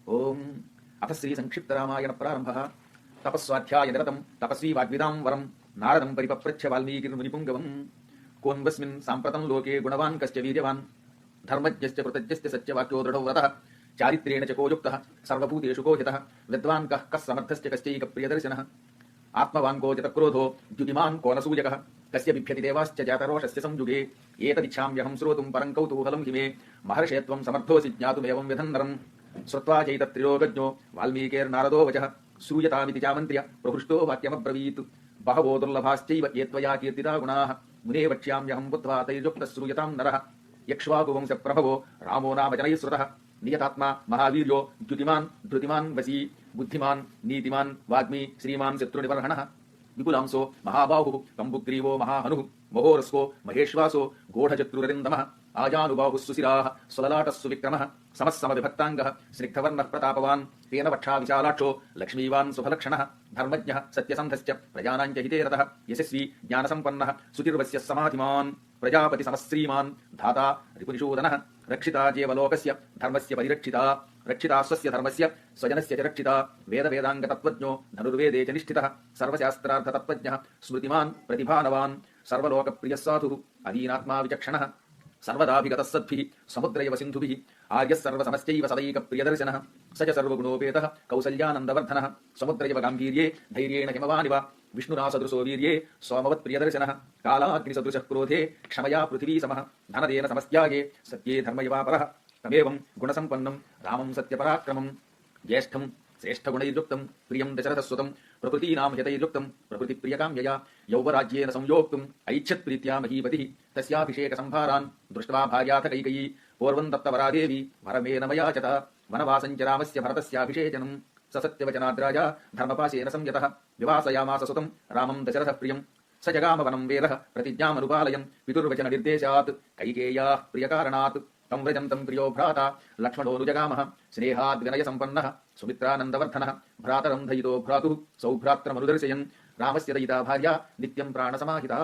ओम अथ श्री संक्षिप्त रामायण प्रारंभ। तपस्वाध्याय निरतं तपस्वी वाग्विदां वरं नारदं परिपप्रच्छ वाल्मीकिर्मुनिपुङ्गवम्। कोऽन्वस्मिन् साम्प्रतं लोके गुणवान् कश्च वीर्यवान् धर्मज्ञश्च कृतज्ञश्च सत्यवाक्यो दृढो व्रतः चारित्र्येण च को युक्तः सर्वभूतेषु को हितः विद्वान् कः समर्थश्च कश्चैकप्रियदर्शनः आत्मवान् को जतक्रोधो द्युतिमान् को न सूयकः कस्य बिभ्यति देवाश्च जातरोषस्य संयुगे एतदिच्छाम्यहं श्रोतुं परं कौतूहलं हि मे महर्षे त्वं समर्थोऽसि ज्ञातुमेवं विधन्नरम् श्रुत्वा चैतत्रिलोकज्ञो वाल्मीकिर्नारदो वचः श्रूयतामिति चामन्त्र्य प्रहृष्टो वाक्यमब्रवीत् बहवो दुर्लभाश्चैव ये त्वया कीर्तिता गुणाः मुने वक्ष्याम्यहं बुद्ध्वा तैर्युक्तः श्रूयतां नरः यक्ष्वाकुवंशप्रभवो रामो नाम जनैः श्रुतः नियतात्मा महावीर्यो द्युतिमान् धृतिमान् वशी बुद्धिमान् नीतिमान् वाग्मी श्रीमान् शत्रुनिबर्हणः विपुलांसो महाबाहुः कम्बुग्रीवो महाहनुः महोरस्को महेश्वासो गूढचतुररिन्दमः आजानुबाहुः सुशिराः सुललाटः सुविक्रमः समस्समविभक्ताङ्गः स्निग्धवर्णः प्रतापवान् तेन वक्षा विशालाक्षो लक्ष्मीवान् सुफलक्षणः धर्मज्ञः सत्यसन्धश्च प्रजानाञ्च हिते रतः यशस्वी ज्ञानसम्पन्नः सुचिर्वस्यः समाधिमान् प्रजापतिसमश्रीमान् धाता रिपुनिषूदनः रक्षिता जेवलोकस्य धर्मस्य परिरक्षिता रक्षिता स्वस्य धर्मस्य स्वजनस्य च रक्षिता वेदवेदाङ्गतत्त्वज्ञो धनुर्वेदे च निष्ठितः सर्वशास्त्रार्थतत्त्वज्ञः स्मृतिमान् प्रतिभानवान् सर्वलोकप्रियः साधुः अदीनात्मा विचक्षणः सर्वदाभिगतः सद्भिः समुद्रैव सिन्धुभिः आर्यः सर्वसमश्चैव सदैकप्रियदर्शनः स च सर्वगुणोपेतः कौसल्यानन्दवर्धनः समुद्रैव गाम्भीर्ये धैर्येण हिमवानिव विष्णुना सदृशो वीर्ये सोमवत्प्रियदर्शनः कालाग्निसदृशः क्रोधे क्षमया पृथिवी समः धनदेन समस्त्यागे सत्ये धर्मयवापरः तमेवं गुणसम्पन्नं रामं सत्यपराक्रमं ज्येष्ठं श्रेष्ठगुणैर्युक्तं प्रियं दशरथस्वतं प्रकृतीनां हितैर्युक्तं प्रकृतिप्रियकाम्यया यौवराज्येन संयोक्तुम् ऐच्छत्प्रीत्या महीपतिः तस्याभिषेकसंभारान् दृष्ट्वा भार्याथ कैकेयी पूर्वं दत्तवरादेवी वरमेन मया चता वनवासञ्च रामस्य भरतस्याभिषेचनं स सत्यवचनाद्राजा धर्मपाशेन संयतः विवासयामास सुतं रामं दशरथः प्रियं स जगामवनं वेदः प्रतिज्ञामनुपालयन् पितुर्वचननिर्देशात् कैकेय्याः प्रियकारणात् तं व्रजन्तं प्रियो भ्राता लक्ष्मणोऽनुजगामः स्नेहाद्विनयसम्पन्नः सुमित्रानन्दवर्धनः भ्रातरं दयितो भ्रातुः सौभ्रात्रमनुदर्शयन् रामस्य दयिता भार्या नित्यं प्राणसमाहिता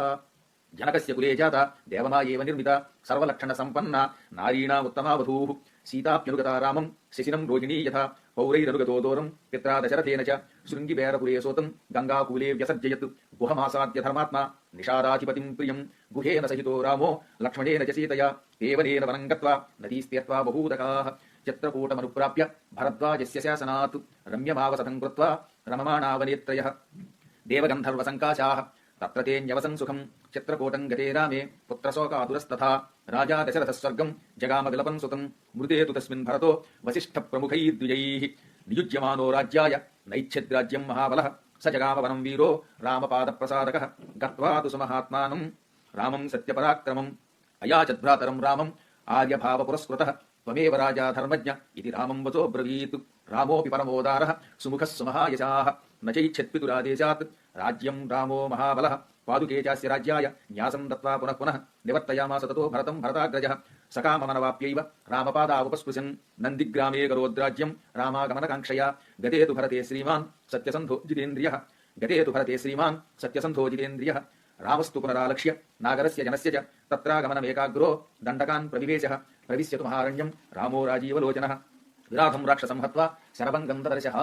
जनकस्य कुले जाता देवमायेव निर्मिता सर्वलक्षणसम्पन्ना नारीणामुत्तमावधूः सीताप्यनुगता रामं शिशिनं रोहिणी यथा पौरैरनुगतो दोरं पित्रा दशरथेन च शृङ्गिबेरपुरे सोतं गङ्गाकूले व्यसर्जयत् गुहमासाद्य धर्मात्मा निषादाधिपतिं प्रियं गुहेन सहितो रामो लक्ष्मणेन च सीतया देवनेन वनं गत्वा नदीस्त्यक्त्वा बहूदकाः चित्रकूटमनुप्राप्य भरद्वाजस्य शासनात् रम्यमावसतं कृत्वा रममाणावनेत्रयः देवगन्धर्वसङ्काशाः तत्र तेऽन्यवसन् सुखं चित्रकूटं गते रामे पुत्रशोकातुरस्तथा राजा दशरथः स्वर्गं जगाम विलपन् सुतं मृते तु तस्मिन् भरतो वसिष्ठप्रमुखैर्द्विजैः नियुज्यमानो राज्याय नैच्छद्राज्यं महाबलः स जगाम वनं वीरो रामपादप्रसादकः गत्वा तु सुमहात्मानं रामं सत्यपराक्रमम् अयाचद्भ्रातरं रामम् आर्यभावपुरस्कृतः त्वमेव राजा धर्मज्ञ इति रामं वचो ब्रवीत् रामोऽपि परमोदारः सुमुखः सुमहायशाः न चैच्छत्पितुरादेशात् राज्यं रामो महाबलः पादुके चास्य राज्याय न्यासं दत्त्वा पुनः पुनः निवर्तयामास ततो भरतं भरताग्रजः सकाममनवाप्यैव रामपादावुपस्पृशन् नन्दिग्रामे करोद्राज्यं रामागमनकाङ्क्षया गते तु भरते श्रीमान् सत्यसन्धो जितेन्द्रियः रामस्तु पुनरालक्ष्य नागरस्य जनस्य च तत्रागमनमेकाग्रो दण्डकान् प्रविवेशः प्रविश्यतु महारण्यं रामो राजीवलोचनः विराधं राक्षसं हत्वा शरभङ्गं ददर्शः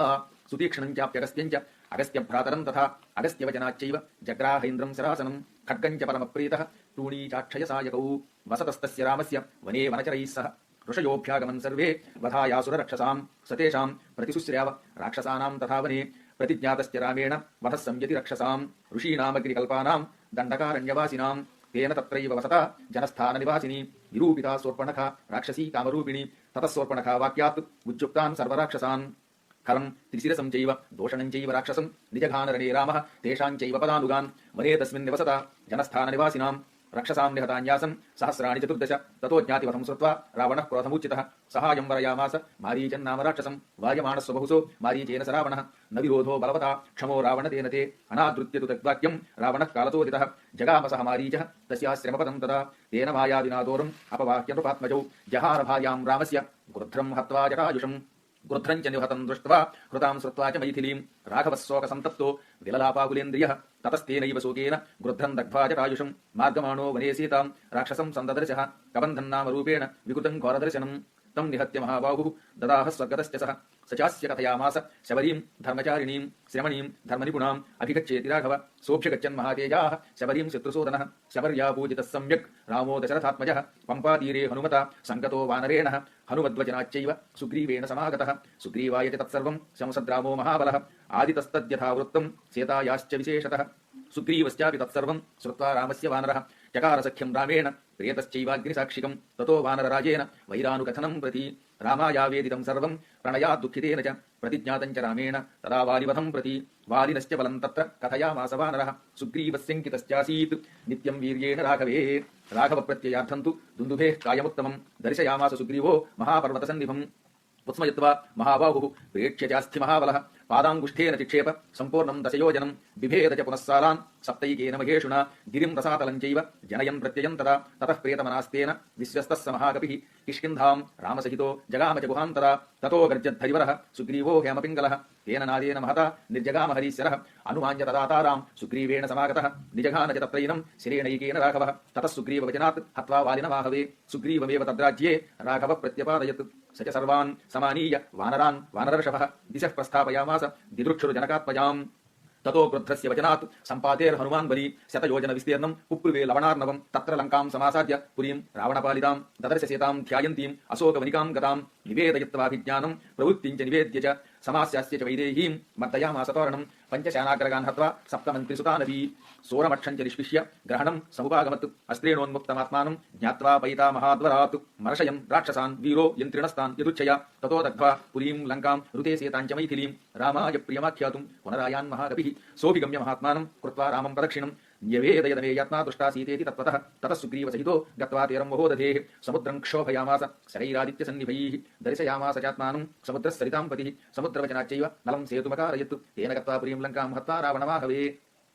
सुतीक्ष्णं चाप्यगस्त्यं च अगस्त्यभ्रातरं तथा अगस्त्यवचनाच्चैव जग्राहेन्द्रं शरासनं खड्गं च परमप्रीतः तूणीचाक्षयसायकौ वसतस्तस्य रामस्य वने वनचरैः सह ऋषयोऽभ्यागमन् सर्वे वधायासुररक्षसां सतेषां प्रतिशुश्र्याव राक्षसानां तथा वने प्रतिज्ञातश्च रामेण वधः संयति रक्षसां ऋषीणामग्निकल्पानां दण्डकारण्यवासिनां तेन तत्रैव वसता जनस्थाननिवासिनी निरूपिता सोर्पणखा राक्षसी कामरूपिणी ततः सोर्पणखा वाक्यात् उज्जुक्तान् सर्वराक्षसान् खरं त्रिशिरसं चैव दोषणं चैव राक्षसं निजघानरणे रामः तेषां चैव पदानुगान् वने तस्मिन् निवसता जनस्थाननिवासिनां रक्षसां निहतान्यासन् सहस्राणि 14 ततो ज्ञातिवधं श्रुत्वा रावणः क्रोधमुच्चितः सहायं वरयामास मारीचन्नाम राक्षसं वार्यमाणस्य बहुसो मारीचेन स रावणः न विरोधो बलवता क्षमो रावणतेन ते अनादृत्य तु तद्वाक्यं रावणः कालतोदितः जगाम सह मारीचः तस्याश्रमपदं तदा तेन मायादिनादोरम् अपवाह्य नृपात्मजौ जहार भार्यां रामस्य गृध्रं हत्वा जटायुषम् गृध्रं च निहतं दृष्ट्वा हृतां श्रुत्वा च मैथिलीं राघवः शोकसन्तप्तो विललापाकुलेन्द्रियः ततस्तेनैव शोकेन गृध्रं दग्ध्वा जटायुषं मार्गमाणो वने सीतां राक्षसं सन्ददर्शः कबन्धन्नाम रूपेण विकृतं घोरदर्शनं तं निहत्य महाबाहुः ददाह स्वर्गतश्च सः स चास्य कथयामास शबरीं धर्मचारिणीं श्रमणीं धर्मनिपुणाम् अभिगच्छेति राघव सोऽभ्यगच्छन् महातेजाः शबरीं शत्रुसूदनः शबर्या पूजितः सम्यक् रामो दशरथात्मजः पम्पातीरे हनुमता सङ्गतो वानरेणः हनुमद्वचनाच्चैव सुग्रीवेण समागतः सुग्रीवाय च तत्सर्वं शंसद्रामो महाबलः आदितस्तद्यथा वृत्तं सीतायाश्च विशेषतः सुग्रीवस्यापि तत्सर्वं श्रुत्वा रामस्य वानरः चकार सख्यं रामेण प्रेतश्चैवाग्निसाक्षिकं ततो वानरराजेन वैरानुकथनं प्रति रामायावेदितं सर्वं प्रणयात् दुःखितेन च प्रतिज्ञातं च रामेण तदा वालिवधं प्रति वालिनश्च बलं तत्र कथयामास वानरः सुग्रीवस्यङ्कितश्चासीत् नित्यं वीर्येण राघवे राघवप्रत्ययार्थं तु दुन्दुभेः कायमुत्तमं दर्शयामास सुग्रीवो महापर्वतसन्निभम् उत्स्मयित्वा महाबाहुः प्रेक्ष्य चास्थि महाबलः पादाङ्गुष्ठेन चिक्षेप सम्पूर्णं दशयोजनं बिभेद च पुनः सालान् सप्तैकेन महेषुणा गिरिं रसातलं चैव जनयन् प्रत्ययं तदा ततः प्रेतमनास्तेन विश्वस्तः स महाकपिः किष्किन्धां रामसहितो जगाम च गुहान्तरा ततो गर्जद्धरिवरः सुग्रीवो हेमपिङ्गलः तेन नादेन महता निर्जगाम हरीश्वरः अनुमान्य तदातारां सुग्रीवेण समागतः निजघान च तत्रैनं शिरेणैकेन राघवः ततः सुग्रीववचनात् हत्वा वालिनमाहवे सुग्रीवमेव तद्राज्ये राघवः प्रत्यपादयत् स च सर्वान् समानीय वानरान् वानरर्षभः दिशः प्रस्थापयामास दिदृक्षुर्जनकात्मजाम् ततो क्रुद्धस्य वचनात् सम्पातेर्हनुमान् बली शतयोजन विस्तीर्णं कुप्रुवे लवणार्णवं तत्र लङ्कां समासाद्य पुरीं रावणपालितां ददर्श सेतां ध्यायन्तीम् अशोकवनिकां गतां निवेदयित्वाभिज्ञानं प्रवृत्तिं च निवेद्य च समास्यास्य च वैदेहीं मर्दयामास तोरणं पञ्चशानाग्रगान् हत्वा सप्तमन्त्रिसुतानपी सोरमक्षं च निष्पिष्य ग्रहणं समुपागमत् अस्त्रेणोन्मुक्तमात्मानं ज्ञात्वा पयिता महाद्वरात् मर्शयन् राक्षसान् वीरो यन्त्रिणस्तान् यदुच्छया ततो दग्ध्वा पुरीं लङ्कां ऋते सेताञ्च मैथिलीं रामाय प्रियमाख्यातुं पुनरायान् महाकपिः सोऽभिगम्य महात्मानं कृत्वा रामं प्रदक्षिणं न्यवेदयदमे यात्मा तुष्टासीतेति तत्त्वतः ततः सुग्रीवसहितो गत्वा तीरं वहोदधेः समुद्रं क्षोभयामास शरैरादित्यसन्निभैः दर्शयामास चात्मानं समुद्रस्सरितां पतिः समुद्रवचनाच्चैव नलं सेतुमकारयत् तेन गत्वा पुरीं लङ्कां हत्वा रावणमाहवे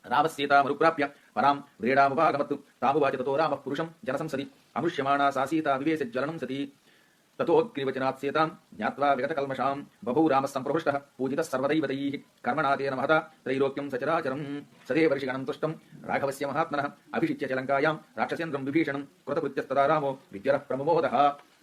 रामस्सीतामनुप्राप्य परां व्रीडामुपागमत् तामुवाच ततो रामः पुरुषं जनसंसदि अनुष्यमाणा सा सीता विवेशज्वलनं सती ततोऽग्निवचनात् सेतां ज्ञात्वा विगतकल्मषां बभौ रामः सम्प्रहृष्टः पूजितः सर्वदैवतैः कर्मणा तेन महता त्रैलोक्यं सचराचरं सदेवर्षिगणं तुष्टं राघवस्य महात्मनः अभिषिच्य च लङ्कायां राक्षसेन्द्रं विभीषणं कृतकृत्यस्तदा रामो विद्यरः प्रमुमोदः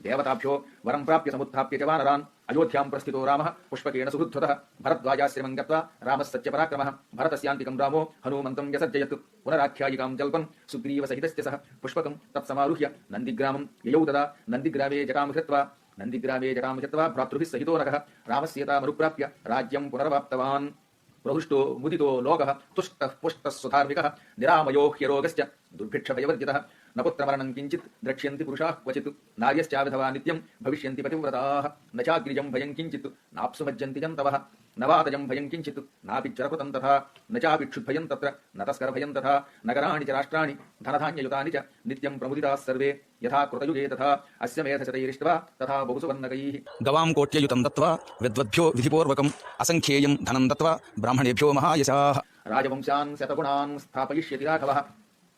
देवताभ्यो वरं प्राप्य समुत्थाप्य च वानरान् अयोध्यां प्रस्थितो रामः पुष्पकेन सुहृद्वतः भरद्वाजाश्रमं गत्वा रामः सत्यपराक्रमः भरतस्यान्तिकं रामो हनूमन्तं व्यसर्जयत् पुनराख्यायिकां जल्पन् सुग्रीवसहितश्च सः पुष्पकं तत्समारुह्य नन्दिग्रामं ययौ तदा नन्दिग्रामे जटां धृत्वा भ्रातृभिः सहितो नखः रामस्येतामनुप्राप्य राज्यं पुनरवाप्तवान् प्रहृष्टो मुदितो लोकः तुष्टः पुष्टः सुधार्मिकः निरामयो ह्यरोगश्च दुर्भिक्षभयवर्जितः न पुत्रमरणं किञ्चित् द्रक्ष्यन्ति पुरुषाः क्वचित् नार्यश्चाविधवा नित्यं भविष्यन्ति पतिव्रताः न चाग्निजं भयं किञ्चित् नाप्सु मज्जन्ति जन्तवः न वातजं भयं किञ्चित् नापि चरकृतं तथा न चापि क्षुद्भयं तत्र न तस्करभयं तथा नगराणि च राष्ट्राणि धनधान्ययुतानि च नित्यं प्रमुदिताः सर्वे यथा कृतयुगे तथा अस्य मेधशतैरिष्ट्वा तथा बहुसुवर्णकैः गवां कोट्ययुतं दत्त्वा विद्वद्भ्यो विधिपूर्वकम् असङ्ख्येयं धनं दत्त्वा ब्राह्मणेभ्यो महायशाः राजवंशान् शतगुणान् स्थापयिष्यति राघवः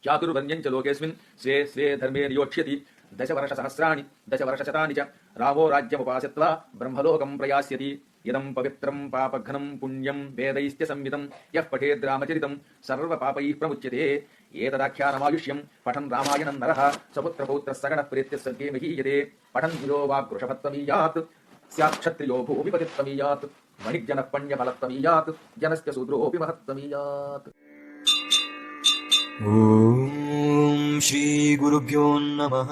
चातुर्वर्ण्यं च लोकेऽस्मिन् स्वे स्वे धर्मे नियोक्ष्यति दशवर्षशतानि च रामो राज्यमुपासित्वा ब्रह्मलोकं प्रयास्यति इदं पवित्रं पापघ्नं पुण्यं वेदैश्च संविदं यः पठेद् रामचरितं सर्वपापैः प्रमुच्यते एतदाख्यानमायुष्यं पठन् रामायणं नरः सपुत्रपौत्रः सगणः प्रेत्य स्वर्गे महीयते पठन् गिरो वाग्वृषभत्वमीयात् स्यात् क्षत्रियो भूमिपतित्वमीयात् वणिज्जनः पण्यफलत्वमीयात् जनस्य शूद्रोऽपि महत्त्वमीयात्। ॐ श्री गुरुभ्यो नमः।